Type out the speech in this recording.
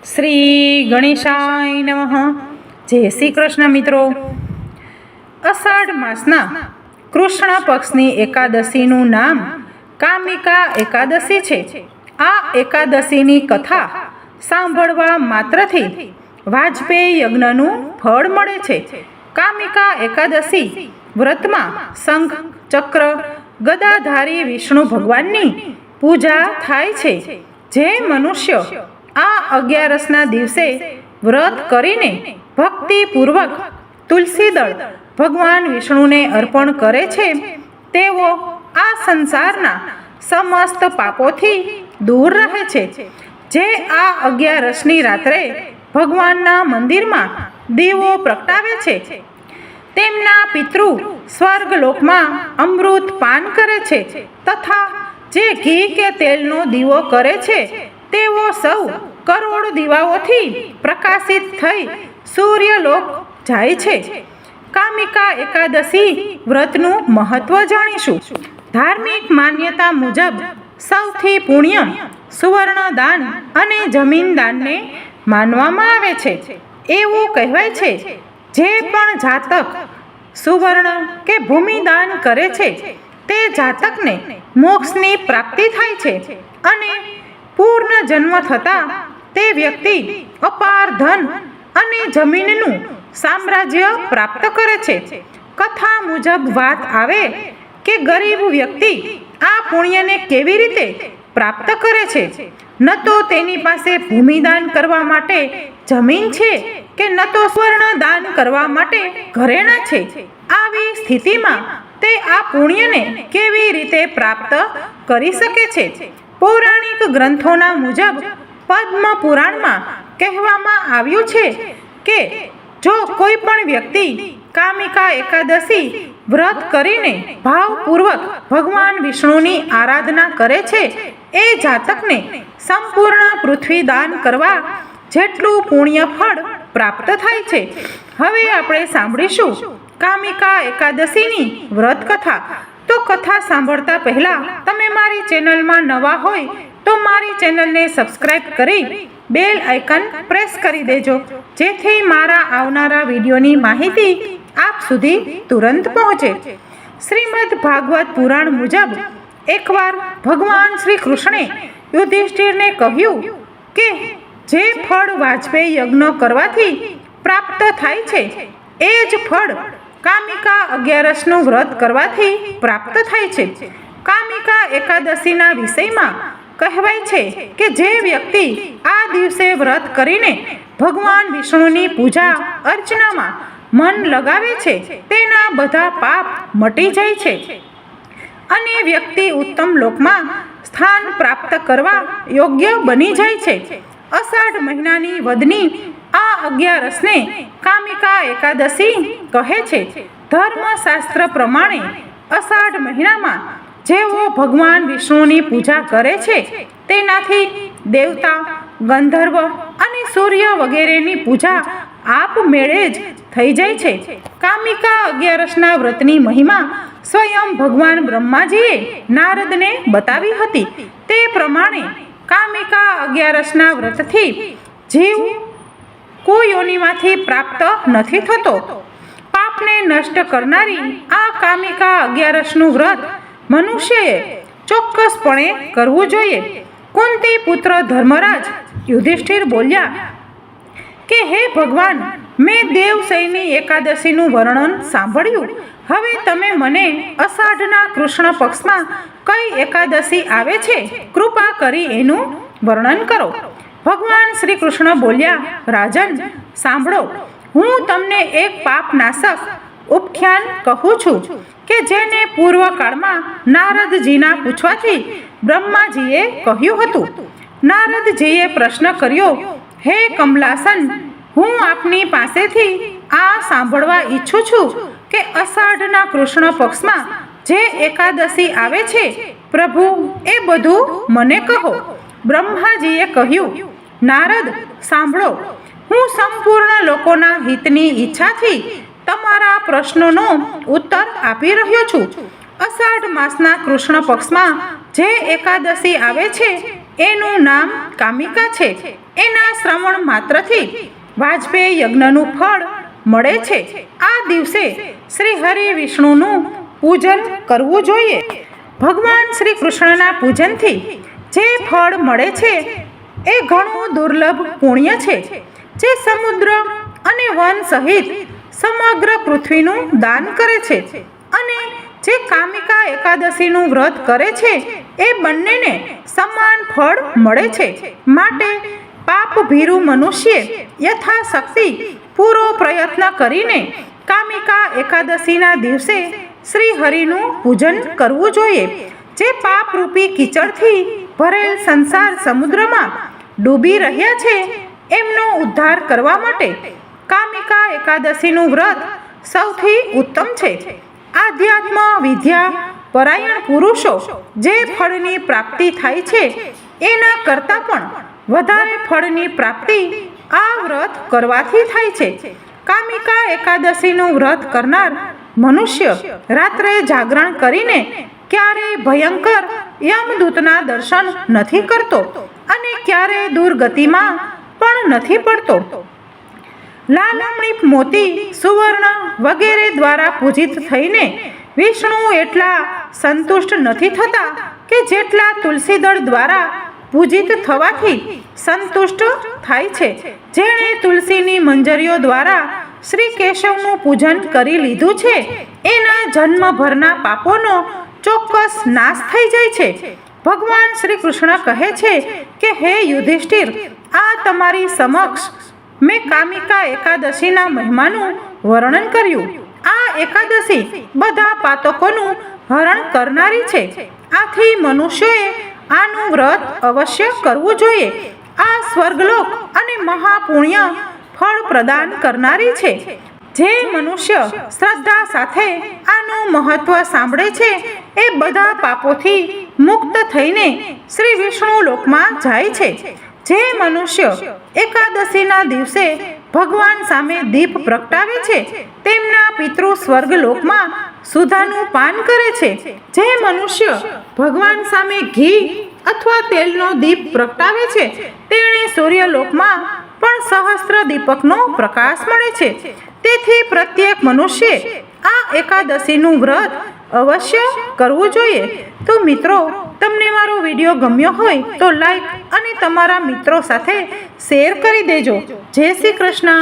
શ્રી ગણેશાય નમઃ. જય શ્રી કૃષ્ણ મિત્રો. અષાઢ માસના કૃષ્ણ પક્ષની એકાદશીનું નામ કામિકા એકાદશી છે. આ એકાદશીની કથા સાંભળવા માત્રથી વાજપેયી યજ્ઞનું ફળ મળે છે. કામિકા એકાદશી વ્રતમાં શંખ, ચક્ર, ગદાધારી વિષ્ણુ ભગવાનની પૂજા થાય છે. જે મનુષ્ય આ 11ના દિવસે વ્રત કરીને ભક્તિપૂર્વક તુલસીદળ ભગવાન વિષ્ણુને અર્પણ કરે છે તેઓ આ સંસારના સમસ્ત પાપોથી દૂર રહે છે. જે આ 11ની રાત્રે ભગવાનના મંદિરમાં દીવો પ્રગટાવે છે તેમના પિતૃ સ્વર્ગલોકમાં અમૃત પાન કરે છે તથા જે ઘી કે તેલનો દીવો કરે છે તેઓ સૌ કરોડ દીવાઓથી પ્રકાશિત થઈ સૂર્યલોક જાય છે. કામિકા એકાદશી વ્રતનું મહત્વ જાણીશું. ધાર્મિક માન્યતા મુજબ સૌથી પુણ્ય સુવર્ણ દાન અને જમીન દાનને માનવામાં આવે છે. એવું કહેવાય છે જે પણ જાતક સુવર્ણ કે ભૂમિ દાન કરે છે તે જાતકને મોક્ષની પ્રાપ્તિ થાય છે અને પૂર્ણ જન્મ થતાં તે વ્યક્તિ અપાર ધન અને જમીનનું સામ્રાજ્ય પ્રાપ્ત કરે છે. કથા મુજબ વાત આવે કે ગરીબ વ્યક્તિ આ પુણ્યને કેવી રીતે પ્રાપ્ત કરે છે. ન તો તેની પાસે ભૂમિદાન કરવા માટે જમીન છે કે ન તો સ્વર્ણ દાન કરવા માટે ઘરેણાં છે. આવી સ્થિતિમાં તે આ પુણ્યને કેવી રીતે પ્રાપ્ત કરી શકે છે. પૌરાણિક ગ્રંથોના મુજબ પદ્મ પુરાણમાં કહેવામાં આવ્યું છે કે જો કોઈ પણ વ્યક્તિ કામિકા એકાદશી વ્રત કરીને ભાવપૂર્વક ભગવાન વિષ્ણુની આરાધના કરે છે એ જાતકને સંપૂર્ણ પૃથ્વી દાન કરવા જેટલું પુણ્ય ફળ પ્રાપ્ત થાય છે. હવે આપણે સાંભળીશું કામિકા એકાદશીની વ્રત કથા. તો કથા સાંભળતા પહેલા તમે મારી ચેનલમાં નવા હોય તો મારી ચેનલને સબસ્ક્રાઇબ કરી બેલ આઇકન પ્રેસ કરી દેજો જેથી મારા આવનારા વિડીયોની માહિતી આપ સુધી તુરંત પહોંચે. શ્રીમદ ભાગવત પુરાણ મુજબ એકવાર ભગવાન શ્રી કૃષ્ણે યુધિષ્ઠિરને કહ્યું કે જે ફળ વાજપેયી યજ્ઞ કરવાથી પ્રાપ્ત થાય છે એ જ ફળ કામિકા 11નું વ્રત કરવાથી પ્રાપ્ત થાય છે. કામિકા એકાદશીના વિષયમાં કહેવાય છે કે જે વ્યક્તિ આ દિવસે વ્રત કરીને ભગવાન વિષ્ણુની પૂજા અર્ચનામાં મન લગાવે છે તેના બધા પાપ મટી જાય છે અને વ્યક્તિ ઉત્તમ લોકમાં સ્થાન પ્રાપ્ત કરવા યોગ્ય બની જાય છે. અષાઢ મહિનાની વદની આ 11ને કામિકા એકાદશી કહે છે. ધર્મશાસ્ત્ર પ્રમાણે અષાઢ મહિનામાં જેઓ ભગવાન વિષ્ણુની પૂજા કરે છે તેનાથી દેવતા, ગંધર્વ અને સૂર્ય વગેરેની પૂજા આપમેળે જ થઈ જાય છે. કામિકા 11ના વ્રતની મહિમા સ્વયં ભગવાન બ્રહ્માજીએ નારદને બતાવી હતી. તે પ્રમાણે કામિકા 11ના વ્રતથી જીવ કુયોનિમાંથી પ્રાપ્ત નથી થતો. પાપને નષ્ટ કરનારી આ કામિકા 11નું વ્રત મનુષ્યએ ચોક્કસપણે કરવું જોઈએ. કુંતી પુત્ર ધર્મરાજ યુધિષ્ઠિર બોલ્યા કે હે ભગવાન, મેં દેવશયની એકાદશીનું વર્ણન સાંભળ્યું. હવે તમે મને અષાઢના કૃષ્ણ પક્ષમાં કઈ એકાદશી આવે છે કૃપા કરી એનું વર્ણન કરો. ભગવાન શ્રી કૃષ્ણ બોલ્યા, રાજન સાંભળો, હું તમને એક પાપનાશક ઉપાખ્યાન કહું છું કે જેને પૂર્વકાળમાં નારદજીના પૂછવાથી બ્રહ્માજીએ કહ્યું હતું. નારદજીએ પ્રશ્ન કર્યો, હે કમલાસન, હું આપની પાસેથી આ સાંભળવા ઈચ્છું છું કે અષાઢના કૃષ્ણ પક્ષમાં જે એકાદશી આવે છે પ્રભુ એ બધું મને કહો. બ્રહ્માજીએ કહ્યું, નારદ સાંભળો, હું સંપૂર્ણ લોકોના હિતની ઈચ્છાથી તમારા પ્રશ્નોનો ઉત્તર આપી રહ્યો છું. અષાઢ માસના કૃષ્ણ પક્ષમાં જે એકાદશી આવે છે એનું નામ કામિકા છે. એના શ્રવણ માત્રથી વાજપેયી યજ્ઞનું ફળ મળે છે. આ દિવસે શ્રી હરિ વિષ્ણુનું પૂજન કરવું જોઈએ. ભગવાન શ્રી કૃષ્ણના પૂજનથી જે ફળ મળે છે એ ઘણું દુર્લભ પુણ્ય છે, જે સમુદ્ર અને વન સહિત સમગ્ર પૃથ્વીનું દાન કરે છે. અને જે કામિકા એકાદશીનું વ્રત કરે છે એ બંનેને સમાન ફળ મળે છે. માટે પાપ ભીરુ મનુષ્ય યથાશક્તિ પૂરો પ્રયત્ન કરીને કામિકા એકાદશીના દિવસે શ્રી હરિનું પૂજન કરવું જોઈએ. જે પાપરૂપી કીચડથી ભરેલ સંસાર સમુદ્રમાં ડૂબી રહ્યા છે એમનો ઉદ્ધાર કરવા માટે કામિકા એકાદશીનું વ્રત સૌથી ઉત્તમ છે. આધ્યાત્મ વિદ્યા પરાયણ પુરુષો જે ફળની પ્રાપ્તિ થાય છે એના કરતાં પણ વધારે ફળની પ્રાપ્તિ આ વ્રત કરવાથી થાય છે. કામિકા એકાદશીનું વ્રત કરનાર મનુષ્ય રાત્રે જાગરણ કરીને ક્યારેય ભયંકર યમદૂતના દર્શન નથી કરતો અને ક્યારેય દુર્ગતિમાં પણ નથી પડતો. લાલમણી મોતી સુવર્ણ વગેરે દ્વારા પૂજિત થઈને વિષ્ણુ એટલા સંતુષ્ટ નથી થતા કે જેટલા તુલસીદળ દ્વારા પૂજિત થવાથી સંતુષ્ટ થાય છે. જેણે તુલસીની મંજરીઓ દ્વારા શ્રી કેશવનું પૂજન કરી લીધું છે એના જન્મભરના પાપોનો ચોક્કસ નાશ થઈ જાય છે. ભગવાન શ્રી કૃષ્ણ કહે છે કે હે યુધિષ્ઠિર, આ તમારી સમક્ષ મેં કામિકા એકાદશીના મહિમાનું વર્ણન કર્યું. આ એકાદશી બધા પાતકોનું હરણ કરનારી છે. આથી મનુષ્યોએ આનું વ્રત અવશ્ય કરવું જોઈએ. આ સ્વર્ગલોક અને મહાપુણ્ય ફળ પ્રદાન કરનારી છે. જે મનુષ્ય શ્રદ્ધા સાથે આનું મહત્વ સાંભળે છે એ બધા પાપોથી મુક્ત થઈને શ્રી વિષ્ણુ લોકમાં જાય છે. જે મનુષ્ય એકાદશીના દિવસે ભગવાન સામે દીપ પ્રગટાવે છે તેમના પિતૃ સ્વર્ગ લોકમાં સુધાનું પાન કરે છે. જે મનુષ્ય ભગવાન સામે ઘી અથવા તેલનો દીપ પ્રગટાવે છે તેણે સૂર્યલોકમાં પણ સહસ્ત્ર દીપકનો પ્રકાશ મળે છે. તેથી પ્રત્યેક મનુષ્ય આ એકાદશીનું વ્રત અવશ્ય કરવું જોઈએ. તો મિત્રો, તમને મારો વિડીયો ગમ્યો હોય તો લાઈક અને તમારા મિત્રો સાથે શેર કરી દેજો. જય શ્રી કૃષ્ણ.